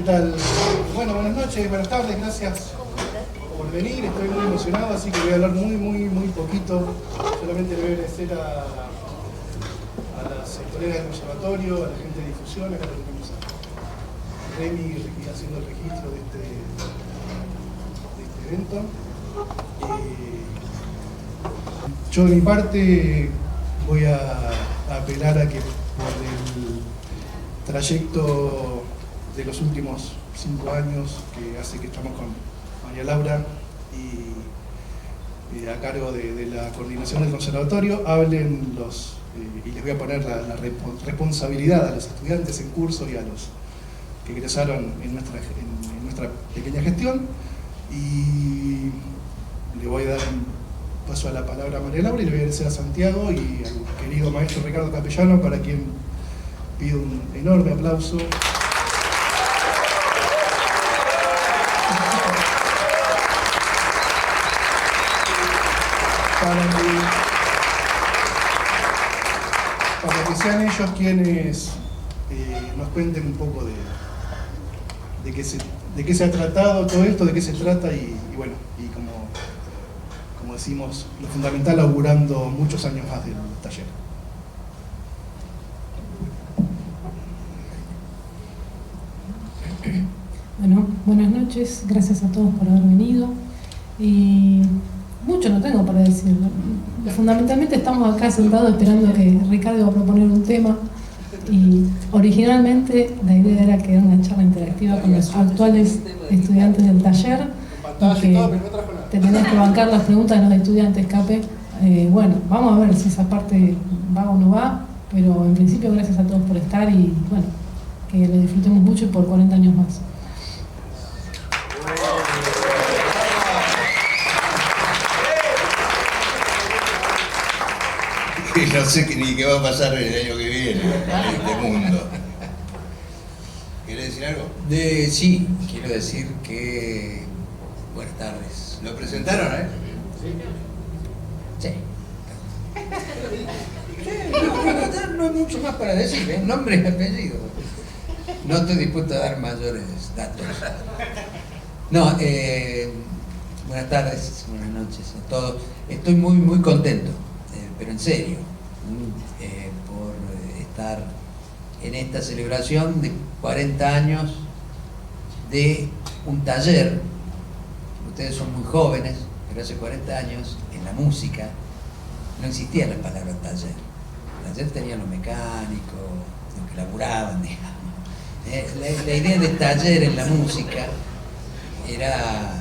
¿Qué tal? Bueno, buenas noches, buenas tardes, gracias por venir. Estoy muy emocionado, así que voy a hablar muy poquito. Solamente le voy a agradecer a las colegas del conservatorio, a la gente de difusión, acá tenemos a Remy haciendo el registro de este evento. Yo de mi parte voy a apelar a que por el trayecto de los últimos 5 años que hace que estamos con María Laura y a cargo de la coordinación del conservatorio, hablen y les voy a poner la responsabilidad a los estudiantes en curso y a los que egresaron en nuestra pequeña gestión, y le voy a dar paso a la palabra a María Laura y le voy a agradecer a Santiago y al querido maestro Ricardo Capellano, para quien pido un enorme aplauso. Para que sean ellos quienes nos cuenten un poco de qué se ha tratado todo esto, de qué se trata y bueno, y como decimos, lo fundamental, augurando muchos años más del taller. Bueno, buenas noches, gracias a todos por haber venido. Y mucho no tengo para decir. Fundamentalmente estamos acá sentados esperando que Ricardo va a proponer un tema, y originalmente la idea era que era una charla interactiva con los actuales estudiantes del taller, y que te tenés que bancar las preguntas de los estudiantes, Cape. Bueno, vamos a ver si esa parte va o no va, pero en principio gracias a todos por estar y bueno, que lo disfrutemos mucho y por 40 años más. No sé ni qué va a pasar el año que viene en este mundo. ¿Querés decir algo? Sí, quiero decir que... Buenas tardes. ¿Lo presentaron, Sí. No hay mucho más para decir, nombre y apellido. No estoy dispuesto a dar mayores datos. No, buenas tardes, buenas noches a todos. Estoy muy contento, pero en serio, por estar en esta celebración de 40 años de un taller. Ustedes son muy jóvenes, pero hace 40 años en la música no existía la palabra taller. El taller tenía lo mecánico, lo que laburaban, digamos. La idea de taller en la música era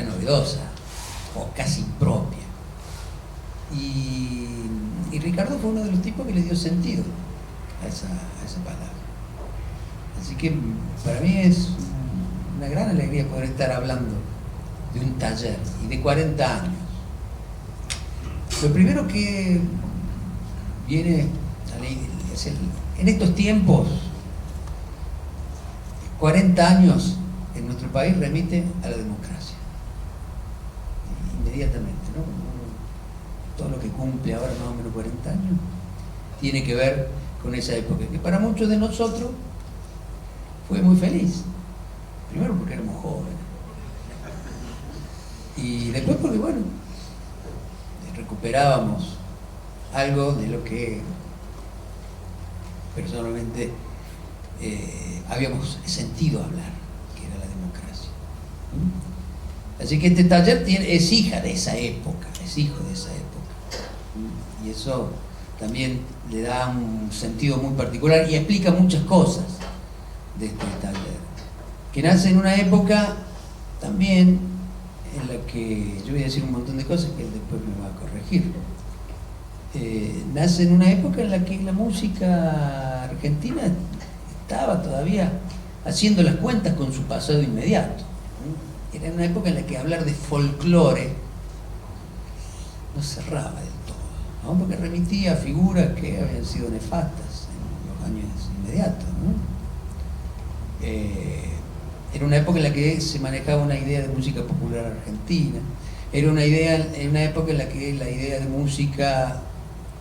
novedosa, o casi impropia. Y Ricardo fue uno de los tipos que le dio sentido a esa palabra. Así que para mí es una gran alegría poder estar hablando de un taller y de 40 años. Lo primero que viene a la idea es en estos tiempos, 40 años en nuestro país remite a la democracia. Inmediatamente, ¿no? Todo lo que cumple ahora más o menos 40 años tiene que ver con esa época, que para muchos de nosotros fue muy feliz. Primero porque éramos jóvenes, y después porque, bueno, recuperábamos algo de lo que personalmente habíamos sentido hablar, que era la democracia. Así que este taller es hija de esa época, es hijo de esa época. Y eso también le da un sentido muy particular y explica muchas cosas de este taller, que nace en una época también en la que, yo voy a decir un montón de cosas que él después me va a corregir, nace en una época en la que la música argentina estaba todavía haciendo las cuentas con su pasado inmediato. Era una época en la que hablar de folclore no cerraba del todo, ¿no? Porque remitía a figuras que habían sido nefastas en los años inmediatos, ¿no? Era una época en la que se manejaba una idea de música popular argentina, era una época en la que la idea de música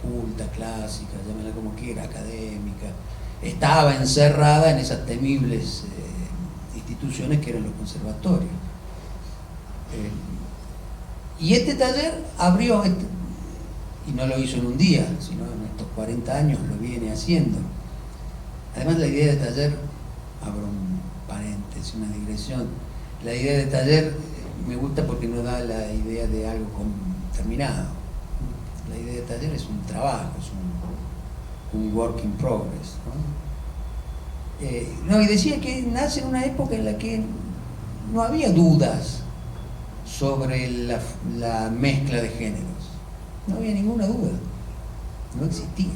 culta, clásica, llámala como quiera, académica, estaba encerrada en esas temibles instituciones que eran los conservatorios. Y este taller abrió, y no lo hizo en un día, sino en estos 40 años lo viene haciendo. Además, la idea de taller, abro un paréntesis, una digresión, la idea de taller me gusta porque no da la idea de algo terminado. La idea de taller es un trabajo, es un work in progress, ¿no? Y decía que nace en una época en la que no había dudas sobre la mezcla de géneros. No había ninguna duda, no existía.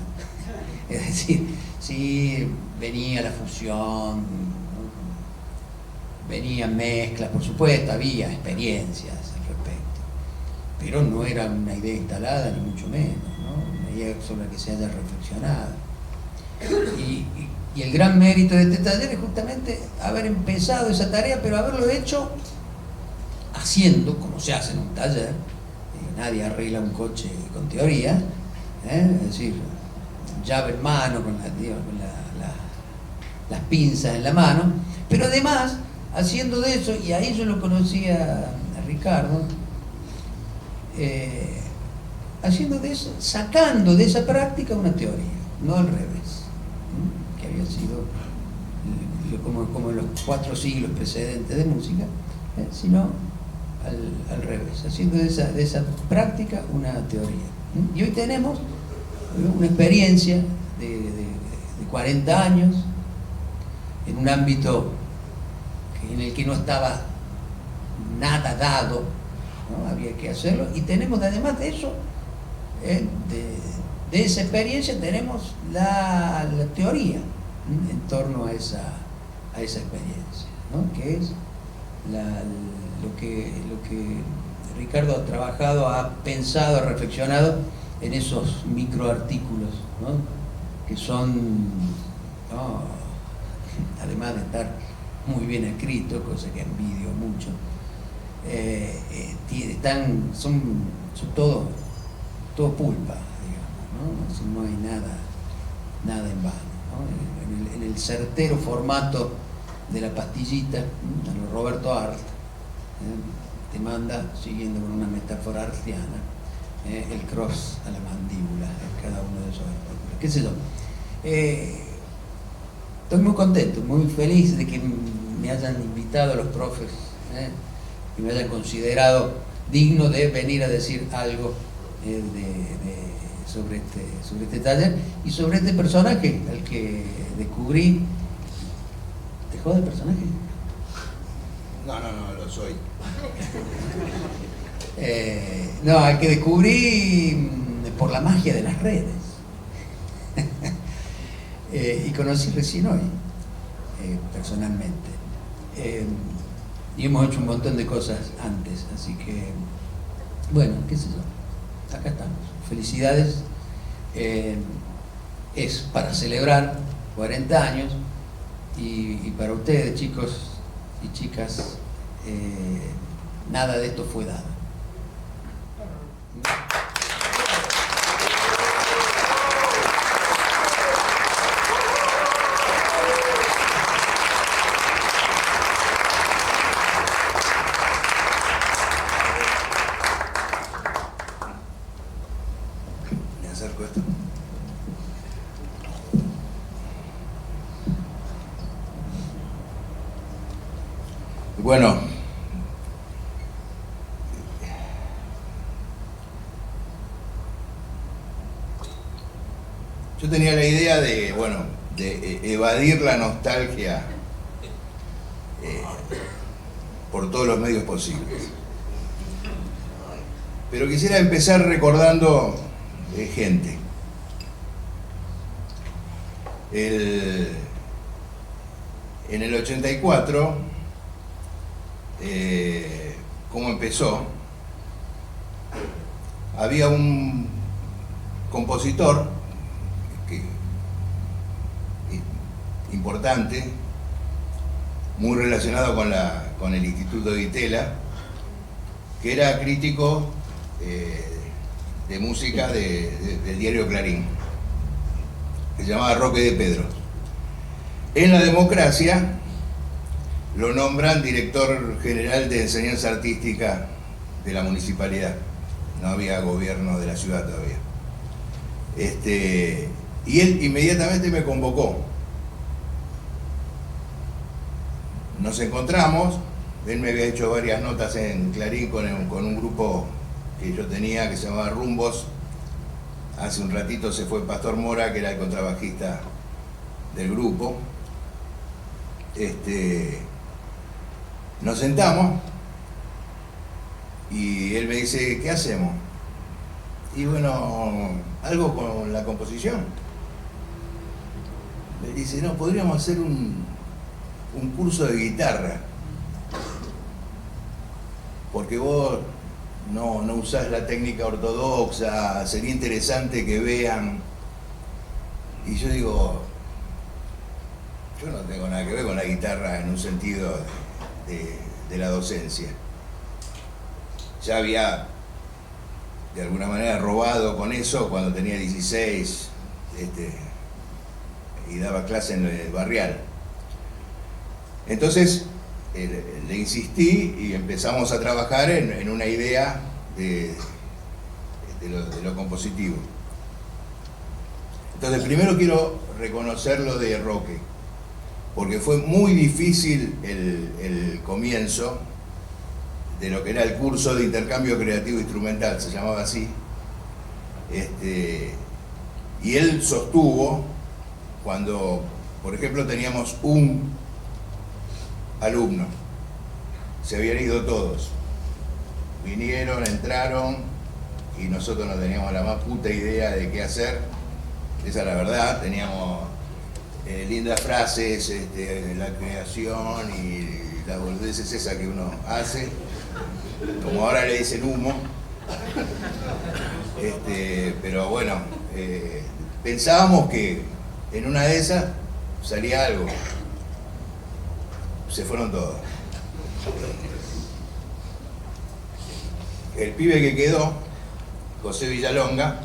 Es decir, sí venía la fusión, ¿no? Venían mezclas, por supuesto, había experiencias al respecto, pero no era una idea instalada, ni mucho menos, ¿no? Una idea sobre la que se haya reflexionado. Y el gran mérito de este taller es justamente haber empezado esa tarea, pero haberlo hecho haciendo, como se hace en un taller. Nadie arregla un coche con teoría, es decir, llave en mano, con las pinzas en la mano, pero además haciendo de eso, y ahí yo lo conocía a Ricardo, haciendo de eso, sacando de esa práctica una teoría, no al revés, que había sido como en los 4 siglos precedentes de música, sino al revés, haciendo de esa práctica una teoría. Y hoy tenemos una experiencia de 40 años en un ámbito en el que no estaba nada dado, ¿no? Había que hacerlo, y tenemos además de eso, de esa experiencia, tenemos la teoría en torno a esa experiencia, ¿no? Que es lo que Ricardo ha trabajado, ha pensado, ha reflexionado en esos microartículos, ¿no? Que son, ¿no? Además de estar muy bien escritos, cosa que envidio mucho, son todo pulpa, digamos, ¿no? No hay nada en vano, ¿no? En el certero formato de la pastillita, a lo Roberto Arlt, te manda, siguiendo con una metáfora artiana, el cross a la mandíbula en cada uno de esos artículos. ¿Qué sé yo? Estoy muy contento, muy feliz de que me hayan invitado los profes, y me hayan considerado digno de venir a decir algo sobre este taller y sobre este personaje al que descubrí. ¿Te jode el personaje? No, lo soy. No, al que descubrí por la magia de las redes. Y conocí recién hoy, personalmente. Y hemos hecho un montón de cosas antes, así que, bueno, qué sé yo, acá estamos. Felicidades. Es para celebrar 40 años y para ustedes, chicos y chicas, nada de esto fue dado. Me acerco a esto. Bueno, yo tenía la idea de evadir la nostalgia por todos los medios posibles. Pero quisiera empezar recordando gente. En el 84, ¿cómo empezó? Había un compositor importante, muy relacionado con el Instituto de Itela, que era crítico de música del diario Clarín, que se llamaba Roque de Pedro. En la democracia lo nombran director general de enseñanza artística de la municipalidad. No había gobierno de la ciudad todavía. Y él inmediatamente me convocó. Nos encontramos, él me había hecho varias notas en Clarín con un grupo que yo tenía que se llamaba Rumbos. Hace un ratito se fue Pastor Mora, que era el contrabajista del grupo. Nos sentamos y él me dice, ¿qué hacemos? Y bueno, algo con la composición. Me dice, no, podríamos hacer un curso de guitarra, porque vos no usás la técnica ortodoxa, sería interesante que vean. Y yo digo, yo no tengo nada que ver con la guitarra en un sentido de la docencia. Ya había de alguna manera robado con eso cuando tenía 16 y daba clase en el barrial. Entonces le insistí y empezamos a trabajar en una idea de lo compositivo. Entonces primero quiero reconocer lo de Roque, porque fue muy difícil el comienzo de lo que era el curso de intercambio creativo instrumental, se llamaba así. Y él sostuvo cuando, por ejemplo, teníamos un alumno, se habían ido todos, vinieron, entraron y nosotros no teníamos la más puta idea de qué hacer. Esa es la verdad, teníamos lindas frases, la creación y las boludeces esas que uno hace, como ahora le dicen humo. Pero bueno, pensábamos que en una de esas salía algo. Se fueron todos. El pibe que quedó, José Villalonga,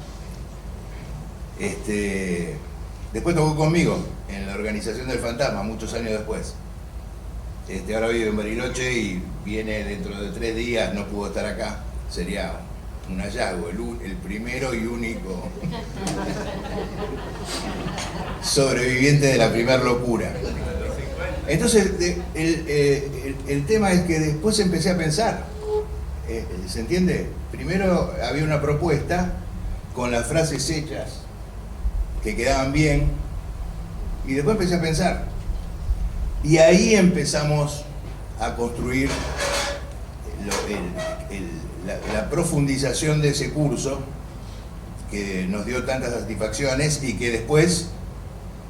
después tocó conmigo en la organización del Fantasma, muchos años después. Ahora vive en Bariloche y viene dentro de 3 días, no pudo estar acá. Sería un hallazgo, el primero y único sobreviviente de la primer locura. Entonces, el tema es que después empecé a pensar, ¿se entiende? Primero había una propuesta con las frases hechas que quedaban bien, y después empecé a pensar. Y ahí empezamos a construir la profundización de ese curso que nos dio tantas satisfacciones y que después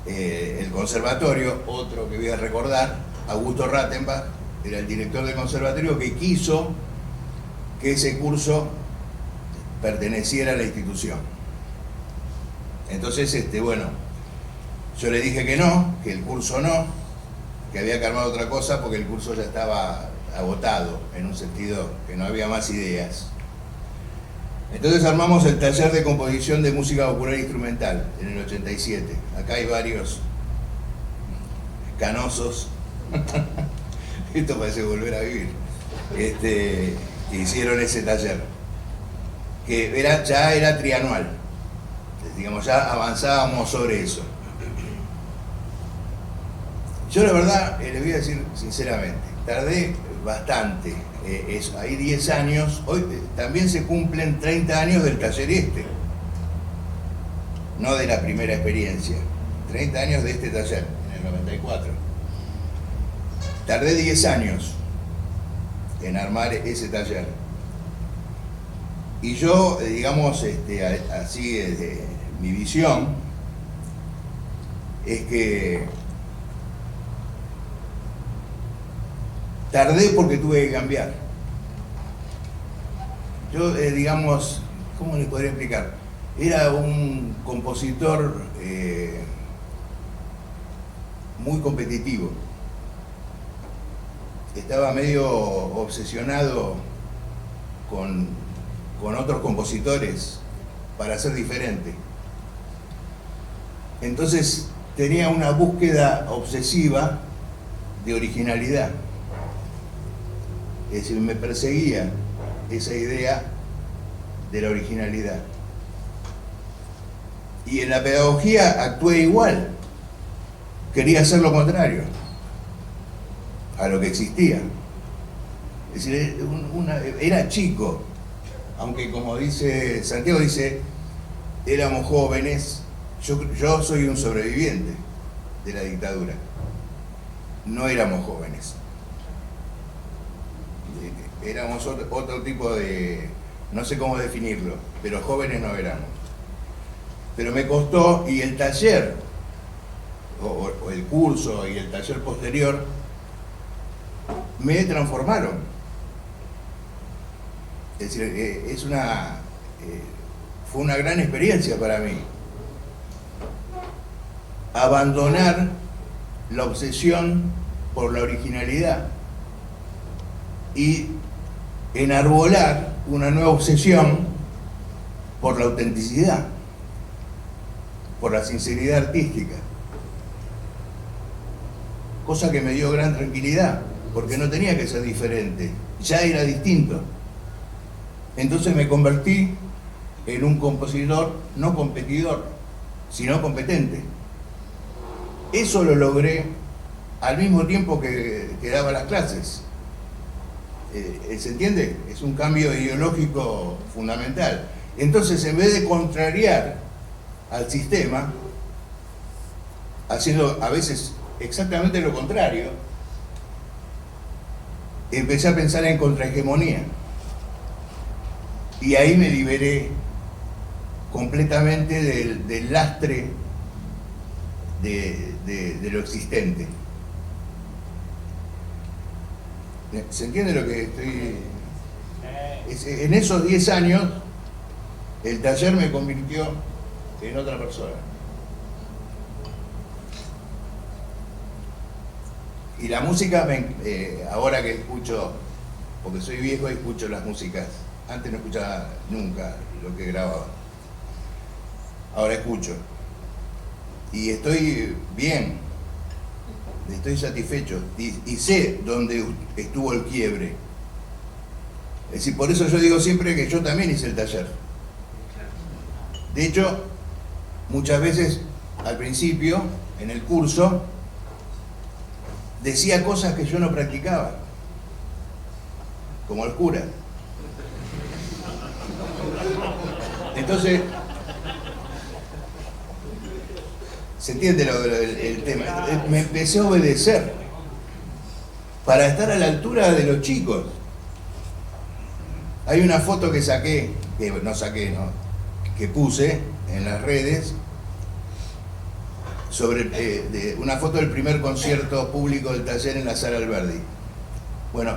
el conservatorio, otro que voy a recordar, Augusto Rattenbach, era el director del conservatorio que quiso que ese curso perteneciera a la institución. Entonces, bueno, yo le dije que no, que el curso no, que había que armar otra cosa porque el curso ya estaba agotado, en un sentido que no había más ideas. Entonces armamos el taller de composición de música popular e instrumental en el 87. Acá hay varios canosos, esto parece volver a vivir, que hicieron ese taller, que ya era trianual, digamos, ya avanzábamos sobre eso. Yo la verdad, les voy a decir sinceramente, tardé bastante, hay 10 años, hoy también se cumplen 30 años del taller no de la primera experiencia, 30 años de este taller, en el 94. Tardé 10 años en armar ese taller. Y yo, digamos, así, mi visión es que tardé porque tuve que cambiar. Yo, digamos, ¿cómo les podría explicar? Era un compositor muy competitivo. Estaba medio obsesionado con otros compositores para ser diferente. Entonces, tenía una búsqueda obsesiva de originalidad. Es decir, me perseguía esa idea de la originalidad. Y en la pedagogía actué igual. Quería hacer lo contrario a lo que existía. Es decir, era chico, aunque como dice Santiago, dice, éramos jóvenes. Yo soy un sobreviviente de la dictadura. No éramos jóvenes. Éramos otro tipo de, no sé cómo definirlo, pero jóvenes no éramos. Pero me costó, y el taller, o el curso y el taller posterior, me transformaron. Es decir, fue una gran experiencia para mí. Abandonar la obsesión por la originalidad y enarbolar una nueva obsesión por la autenticidad, por la sinceridad artística. Cosa que me dio gran tranquilidad, porque no tenía que ser diferente, ya era distinto. Entonces me convertí en un compositor no competidor, sino competente. Eso lo logré al mismo tiempo que daba las clases. ¿Se entiende? Es un cambio ideológico fundamental. Entonces, en vez de contrariar al sistema, haciendo a veces exactamente lo contrario, empecé a pensar en contrahegemonía. Y ahí me liberé completamente del lastre de lo existente. ¿Se entiende lo que estoy...? En esos 10 años, el taller me convirtió en otra persona. Y la música, ahora que escucho, porque soy viejo y escucho las músicas, antes no escuchaba nunca lo que grababa, ahora escucho. Y estoy bien, estoy satisfecho y sé dónde estuvo el quiebre. Es decir, por eso yo digo siempre que yo también hice el taller. De hecho, muchas veces al principio, en el curso, decía cosas que yo no practicaba, como el cura. Entonces, ¿se entiende el tema? Me empecé a obedecer para estar a la altura de los chicos. Hay una foto que saqué, que puse en las redes, sobre una foto del primer concierto público del taller en la Sala Alberdi. Bueno,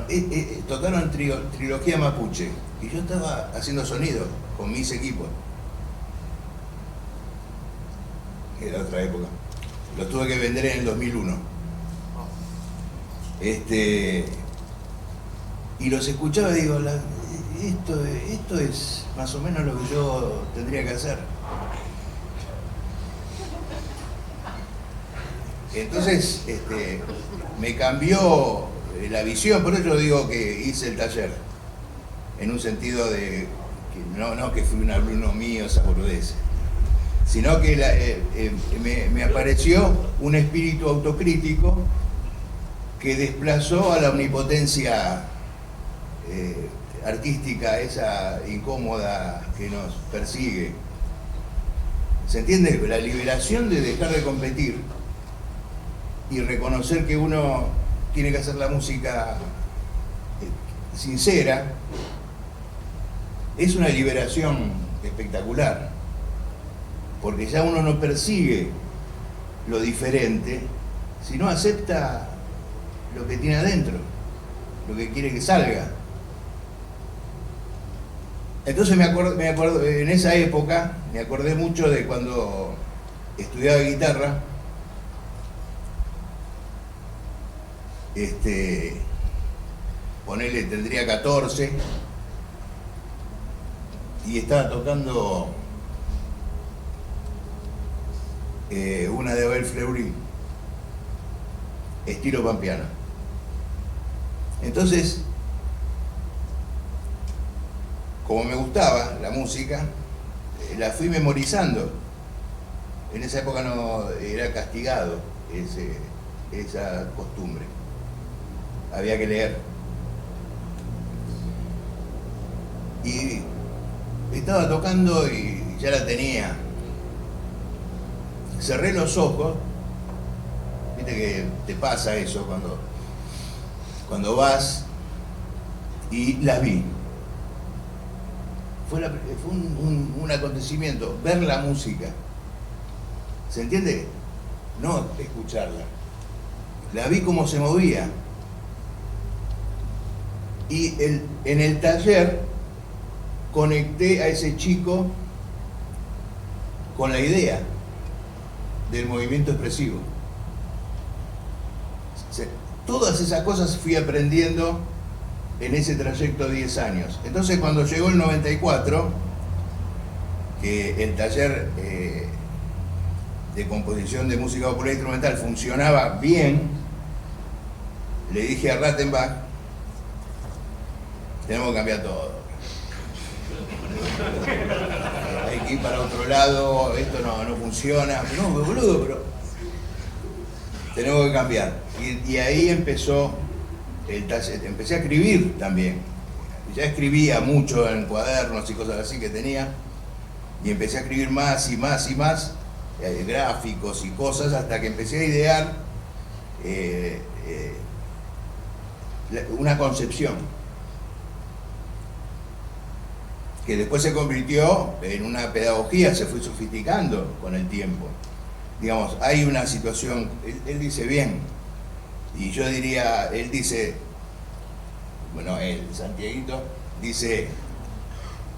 tocaron Trilogía Mapuche y yo estaba haciendo sonido con mis equipos. Era otra época. Los tuve que vender en el 2001. Y los escuchaba y digo, esto es más o menos lo que yo tendría que hacer. Entonces, me cambió la visión, por eso digo que hice el taller, en un sentido de que no que fui un alumno mío, esa boludez, sino que me apareció un espíritu autocrítico que desplazó a la omnipotencia artística, esa incómoda que nos persigue. ¿Se entiende? La liberación de dejar de competir y reconocer que uno tiene que hacer la música sincera, es una liberación espectacular, porque ya uno no persigue lo diferente, sino acepta lo que tiene adentro, lo que quiere que salga. Entonces me acuerdo, en esa época, me acordé mucho de cuando estudiaba guitarra. Ponele, tendría 14 y estaba tocando una de Abel Fleury, estilo pampeano. Entonces, como me gustaba la música, la fui memorizando. En esa época no era castigado esa costumbre. Había que leer. Y estaba tocando y ya la tenía. Cerré los ojos. Viste que te pasa eso cuando vas, y las vi. Fue un acontecimiento, ver la música. ¿Se entiende? No escucharla. La vi cómo se movía. Y en el taller conecté a ese chico con la idea del movimiento expresivo. Todas esas cosas fui aprendiendo en ese trayecto de 10 años. Entonces, cuando llegó el 94, que el taller de composición de música popular instrumental funcionaba bien, le dije a Rattenbach: tenemos que cambiar todo. Hay que ir para otro lado, esto no funciona. No, boludo, pero tenemos que cambiar. Y ahí empezó el taller. Empecé a escribir también. Ya escribía mucho en cuadernos y cosas así que tenía. Y empecé a escribir más y más y más, gráficos y cosas, hasta que empecé a idear una concepción que después se convirtió en una pedagogía, se fue sofisticando con el tiempo. Digamos, hay una situación, él dice bien, y yo diría, él dice, bueno, él, Santiaguito, dice: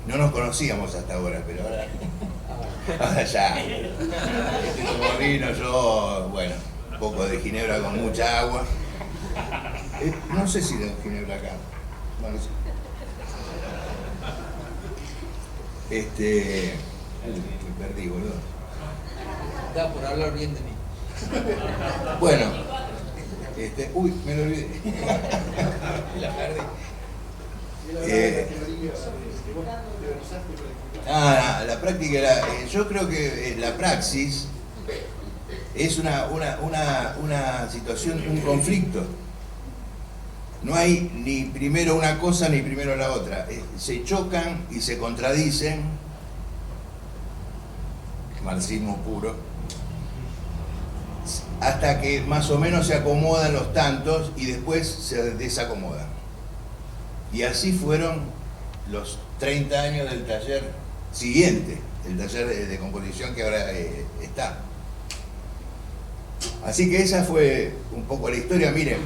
no nos conocíamos hasta ahora, pero ahora ya. Este tomó vino, yo, bueno, un poco de ginebra con mucha agua. No sé si tengo ginebra acá. Bueno, sí. Me perdí, boludo. Da por hablar bien de mí. Bueno, uy, me lo olvidé. La perdí. La práctica, yo creo que la praxis es una situación, un conflicto. No hay ni primero una cosa ni primero la otra. Se chocan y se contradicen. Marxismo puro. Hasta que más o menos se acomodan los tantos y después se desacomodan. Y así fueron los 30 años del taller siguiente, el taller de composición que ahora está. Así que esa fue un poco la historia. Miren,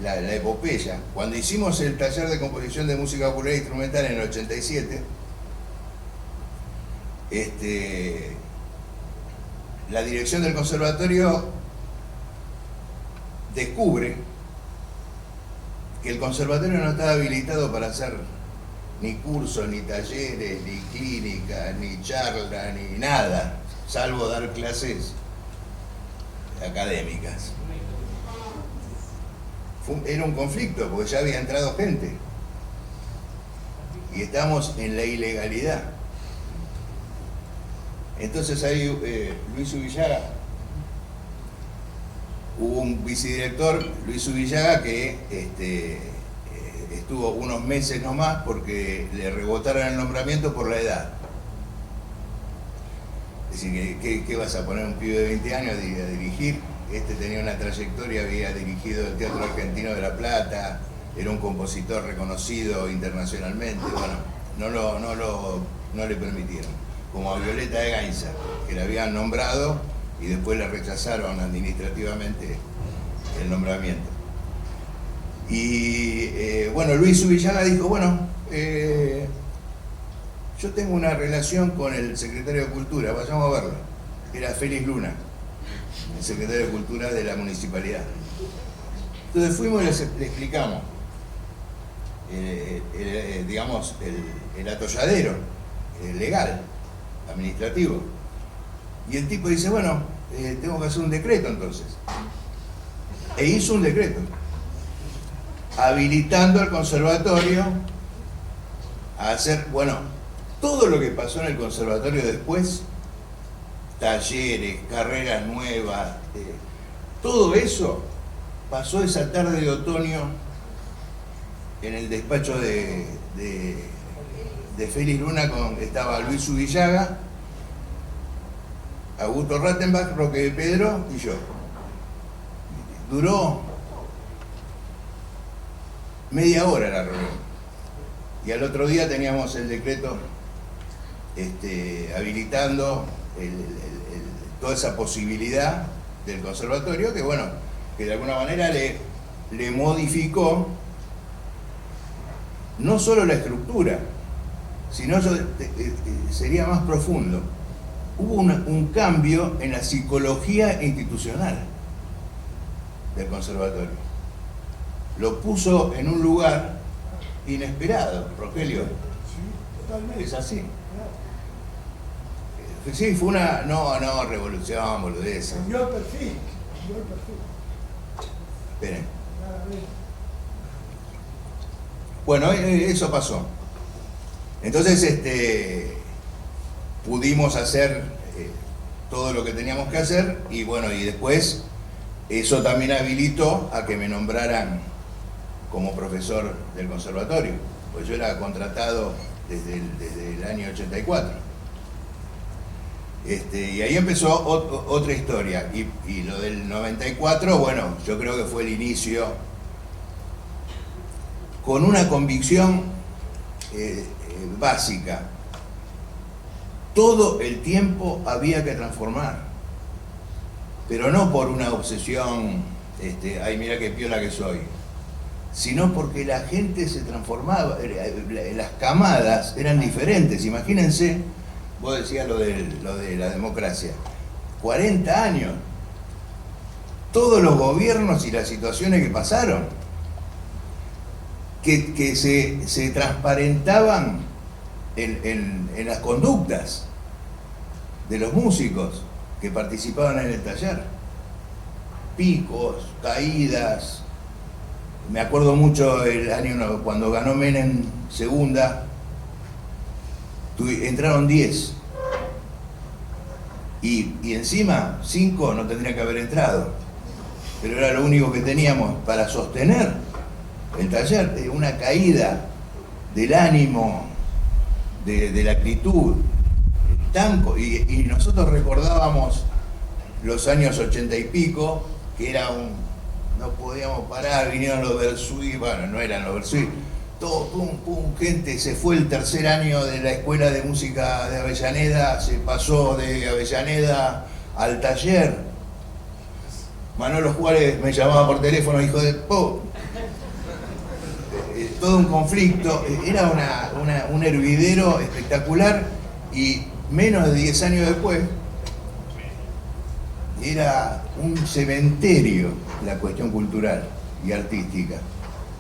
la epopeya. Cuando hicimos el taller de composición de música popular e instrumental en el 87, la dirección del conservatorio descubre que el conservatorio no estaba habilitado para hacer ni cursos, ni talleres, ni clínica, ni charla, ni nada, salvo dar clases académicas. Era un conflicto, porque ya había entrado gente. Y estamos en la ilegalidad. Entonces ahí Luis Ubillaga, hubo un vicedirector, Luis Ubillaga, que estuvo unos meses nomás porque le rebotaron el nombramiento por la edad. Es decir, ¿qué vas a poner un pibe de 20 años a dirigir? Tenía una trayectoria, había dirigido el Teatro Argentino de La Plata, era un compositor reconocido internacionalmente. Bueno, no le permitieron. Como a Violeta de Gainza, que la habían nombrado y después le rechazaron administrativamente el nombramiento. Y bueno, Luis Ubillaga dijo: bueno, yo tengo una relación con el secretario de Cultura, vayamos a verlo. Era Félix Luna, el secretario de Cultura de la municipalidad. Entonces fuimos y le explicamos, digamos, el atolladero legal, administrativo. Y el tipo dice, bueno, tengo que hacer un decreto entonces. E hizo un decreto, habilitando al conservatorio a hacer, bueno, todo lo que pasó en el conservatorio después, talleres, carreras nuevas, todo eso pasó esa tarde de otoño en el despacho de Félix Luna, estaba Luis Ubillaga, Augusto Rattenbach, Roque de Pedro y yo. Duró media hora la reunión. Y al otro día teníamos el decreto habilitando toda esa posibilidad del conservatorio, que bueno, que de alguna manera le modificó no solo la estructura, sino sería más profundo. Hubo un cambio en la psicología institucional del conservatorio. Lo puso en un lugar inesperado, Rogelio. Es así. Sí, fue una... No, revolución, boludez. Cambió el perfil. Esperen. Bueno, eso pasó. Entonces, pudimos hacer todo lo que teníamos que hacer y bueno, y después eso también habilitó a que me nombraran como profesor del conservatorio, pues yo era contratado desde el año 84. Y ahí empezó otra historia, y lo del 94, bueno, yo creo que fue el inicio con una convicción básica. Todo el tiempo había que transformar, pero no por una obsesión, ay, mira qué piola que soy, sino porque la gente se transformaba, las camadas eran diferentes. Imagínense, vos decías lo de la democracia, 40 años, todos los gobiernos y las situaciones que pasaron, que se transparentaban en las conductas de los músicos que participaban en el taller. Picos, caídas. Me acuerdo mucho el año cuando ganó Menem segunda, entraron 10 y encima 5 no tendrían que haber entrado, pero era lo único que teníamos para sostener el taller. Una caída del ánimo, de la actitud, y nosotros recordábamos los años 80 y pico, que era no podíamos parar, vinieron los Versuit, bueno, no eran los Versuit, todo, pum, gente, se fue el tercer año de la Escuela de Música de Avellaneda, se pasó de Avellaneda al taller. Manolo Juárez me llamaba por teléfono, hijo de po. Todo un conflicto, era un hervidero espectacular, y menos de 10 años después era un cementerio la cuestión cultural y artística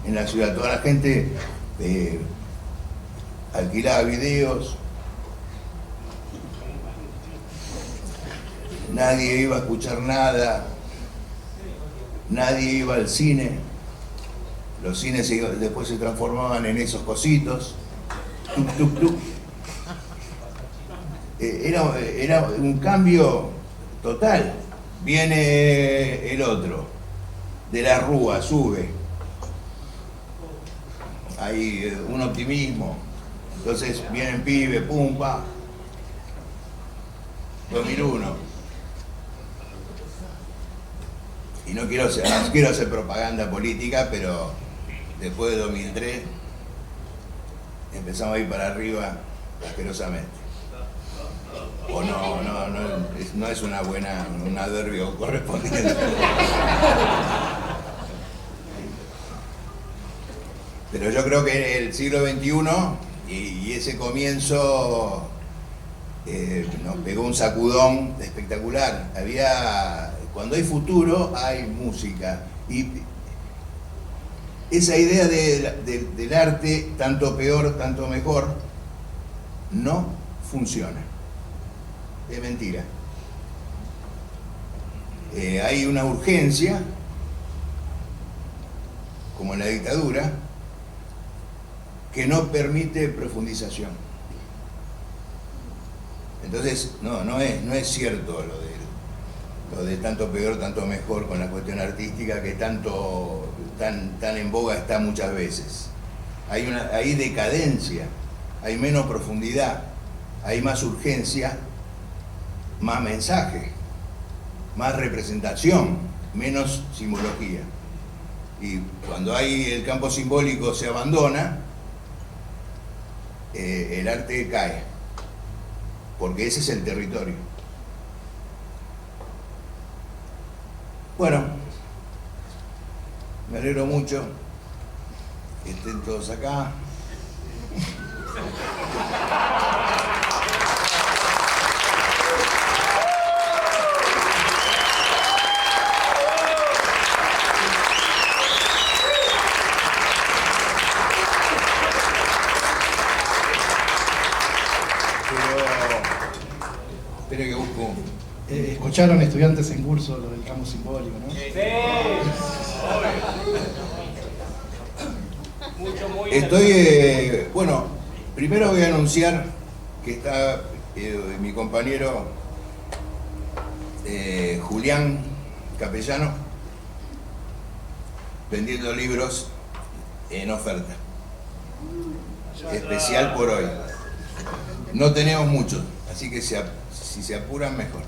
en la ciudad. Toda la gente alquilaba videos, nadie iba a escuchar nada, nadie iba al cine. Los cines después se transformaban en esos cositos. Tuc, tuc, tuc. Era un cambio total. Viene el otro, de la Rúa, sube. Hay un optimismo. Entonces vienen pibes, pum, pa. 2001. Y no quiero hacer propaganda política, pero después de 2003 empezamos a ir para arriba asquerosamente. O no es un adverbio correspondiente. Pero yo creo que el siglo XXI y ese comienzo nos pegó un sacudón espectacular. Cuando hay futuro, hay música. Y esa idea del arte, tanto peor, tanto mejor, no funciona. Es mentira. hay una urgencia, como en la dictadura, que no permite profundización. Entonces, no es cierto lo de tanto peor, tanto mejor con la cuestión artística, que tan en boga está muchas veces. Hay decadencia, hay menos profundidad, hay más urgencia, más mensaje, más representación, menos simbología. Y cuando el campo simbólico se abandona, el arte cae, porque ese es el territorio. Bueno, me alegro mucho que estén todos acá. Espera que busco. Escucharon estudiantes en curso lo del campo simbólico, ¿no? Estoy, bueno, primero voy a anunciar que está mi compañero Julián Capellano vendiendo libros en oferta. Especial por hoy. No tenemos muchos, así que si se apuran, mejor.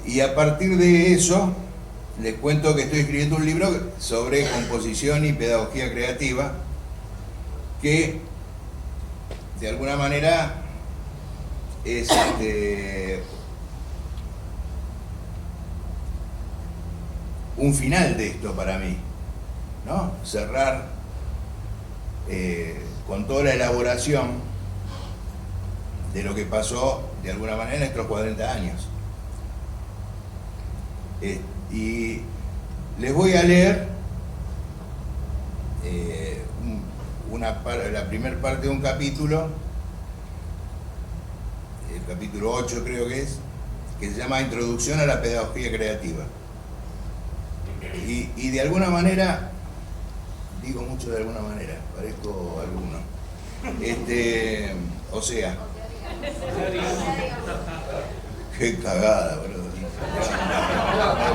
Y a partir de eso, les cuento que estoy escribiendo un libro sobre composición y pedagogía creativa, que de alguna manera es un final de esto para mí, ¿no? Cerrar con toda la elaboración de lo que pasó de alguna manera en estos 40 años. Y les voy a leer la primera parte de un capítulo, el capítulo 8 creo que se llama Introducción a la pedagogía creativa. Y de alguna manera, digo mucho de alguna manera, parezco alguno. O sea, qué cagada, boludo.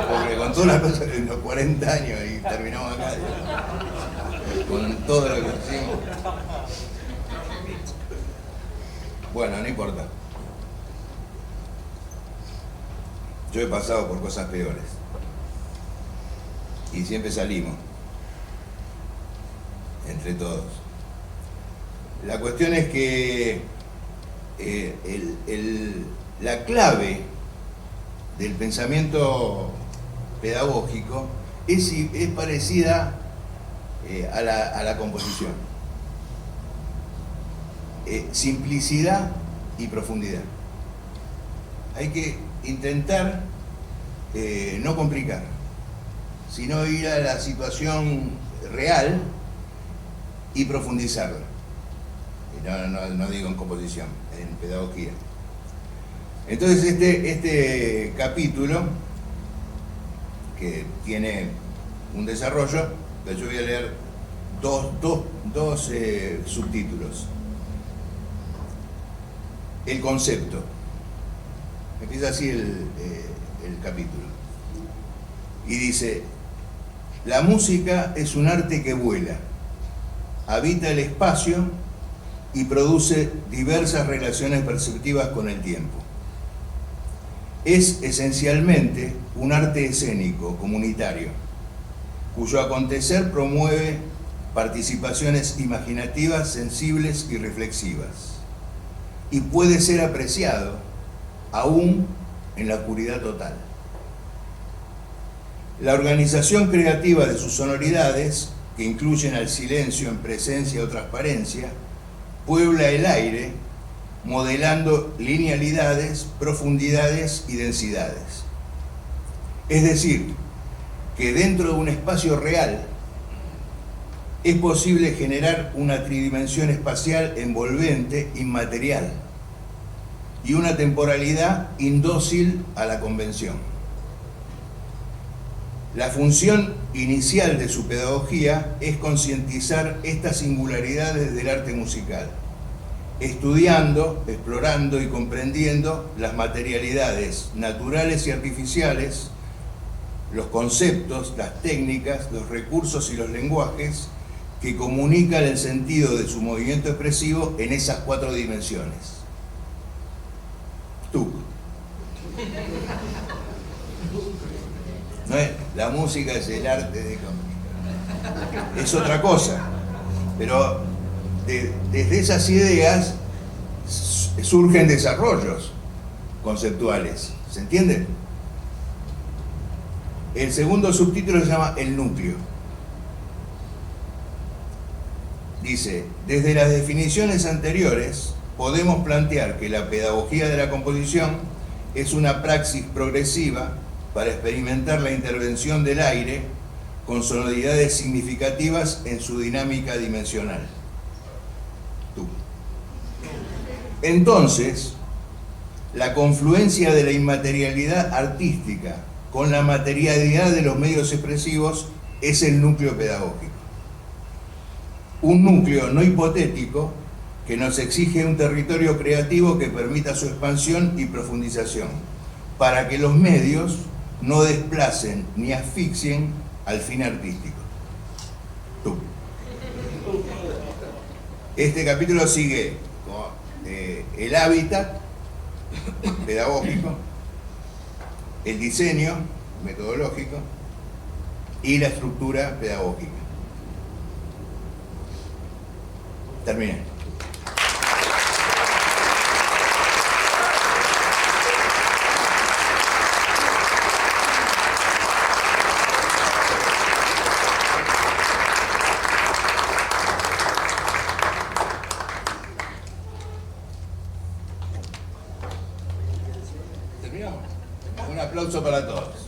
Porque con todas las cosas de los 40 años y terminamos acá, con todo lo que hicimos. Bueno, no importa. Yo he pasado por cosas peores. Y siempre salimos. Entre todos. La cuestión es que la clave del pensamiento pedagógico es parecida a la composición. Simplicidad y profundidad. Hay que intentar no complicar, sino ir a la situación real y profundizarla. No digo en composición, en pedagogía. Entonces este capítulo, que tiene un desarrollo, yo voy a leer dos subtítulos. El concepto. Empieza así el capítulo. Y dice: la música es un arte que vuela, habita el espacio y produce diversas relaciones perceptivas con el tiempo. Es esencialmente un arte escénico, comunitario, cuyo acontecer promueve participaciones imaginativas, sensibles y reflexivas, y puede ser apreciado aún en la oscuridad total. La organización creativa de sus sonoridades, que incluyen al silencio en presencia o transparencia, puebla el aire, modelando linealidades, profundidades y densidades. Es decir, que dentro de un espacio real es posible generar una tridimensión espacial envolvente, inmaterial, y una temporalidad indócil a la convención. La función inicial de su pedagogía es concientizar estas singularidades del arte musical, estudiando, explorando y comprendiendo las materialidades naturales y artificiales, los conceptos, las técnicas, los recursos y los lenguajes que comunican el sentido de su movimiento expresivo en esas 4 dimensiones. Tú. No es, la música es el arte de comunicar. Es otra cosa. Pero desde esas ideas surgen desarrollos conceptuales. ¿Se entiende? El segundo subtítulo se llama El núcleo. Dice, desde las definiciones anteriores podemos plantear que la pedagogía de la composición es una praxis progresiva para experimentar la intervención del aire con sonoridades significativas en su dinámica dimensional. Tú. Entonces, la confluencia de la inmaterialidad artística con la materialidad de los medios expresivos es el núcleo pedagógico. Un núcleo no hipotético que nos exige un territorio creativo que permita su expansión y profundización, para que los medios no desplacen ni asfixien al fin artístico. Tú. Este capítulo sigue el hábitat pedagógico, el diseño metodológico y la estructura pedagógica. Terminé. ¿Terminamos? Un aplauso para todos.